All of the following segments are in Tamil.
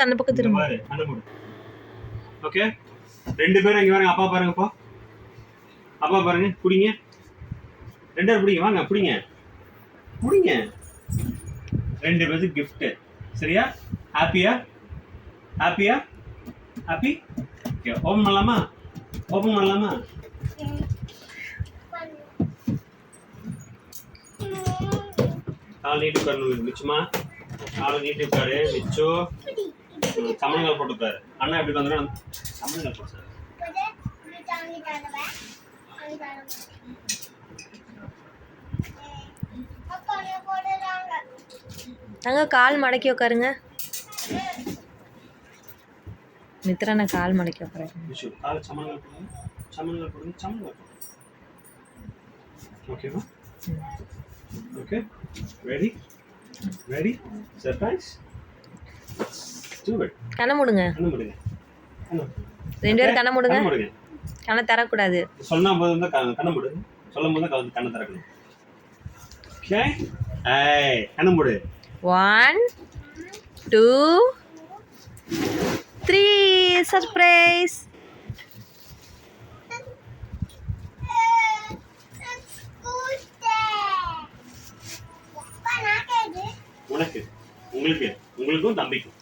அந்த பக்கம் திரும்ப பாரு கண்ண மூடு. ஓகே, ரெண்டு பேரும் இங்க வாங்க. அப்பா பாருங்கப்பா, அப்பா பாருங்க. குடிங்க, ரெண்டு பேரும் பிடிங்க. வாங்க பிடிங்க பிடிங்க. ரெண்டு பேருக்கு gift. சரியா? ஹாப்பியா? ஹாப்பியா? ஹாப்பி? ஓகே, ஓபன் பண்ணலாமா? ஓபன் பண்ணலாமா? கால் நீட்டு உட்காரு மிச்சுமா. கால் நீட்டு உட்காரு மிச்சு. சமணங்கால் போட்டு உட்காரு. அண்ணா எப்படி வந்துடும்? சமணங்கால் போட்டு சார். அங்க கால் மடக்கி உட்காருங்க. மித்ரா கால் மடக்கி உட்காருங்க. மிச்சு கால் சமணங்கால் போடுங்க. சமணங்கால் போடுங்க. சமணங்கால் போடுங்க. ஓகேவா? Okay, ready? Ready? Surprise? Do it. கண்ண மூடுங்க. கண்ண மூடுங்க. ரெண்டு பேரும் கண்ண மூடுங்க. கண்ண மூடுங்க. கண்ணை தரக்கூடாது. சொன்னா போது வந்து கண்ண மூடு. சொல்லும் போது கண்ணை திறக்கணும். ஓகே, ஏய் கண்ண மூடு. 1 2 3 சர்ப்ரைஸ். உனக்கு, உங்களுக்கு, உங்களுக்கும் தம்பிக்கும்.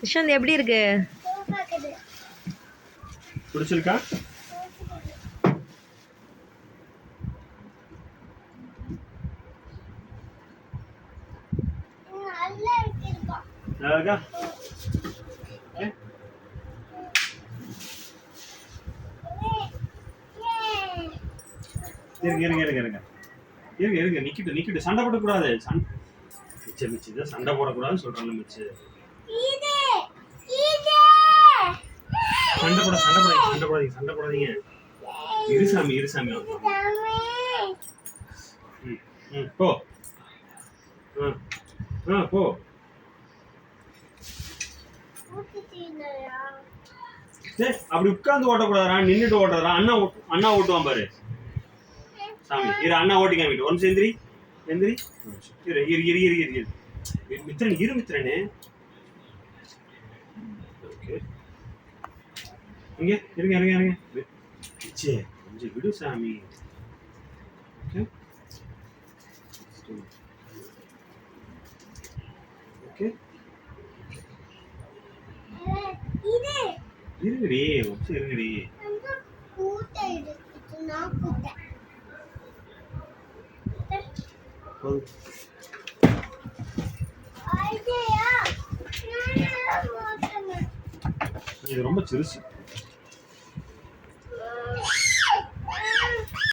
நிஷாந்த் எப்படி இருக்கு? பிடிச்சிருக்கா? நல்லா இருக்கா? இருங்க நிக்கிட்டு சண்டை போடக்கூடாது. மிச்சு சண்டை போடக்கூடாதுன்னு சொல்றாங்க. மிச்சு சண்டை போடாதீங்க. இருசாமி போ. போ. அப்படி உட்கார்ந்து ஓட்டக்கூடாதா, நின்றுட்டு ஓட்டுறா. அண்ணா ஓட்டுவான் பாரு சாமி. இரு, அண்ணா ஓட்டி காமிட்டு. ஒன்று எந்திரி. இரு மித்திரன். இரு மித்திரனே. ஓகே, இங்க இருங்க. கொஞ்சம் விடு சாமி. ஓகே, இருங்கடி. இருங்கடி. இது ரொம்ப சிறுசு.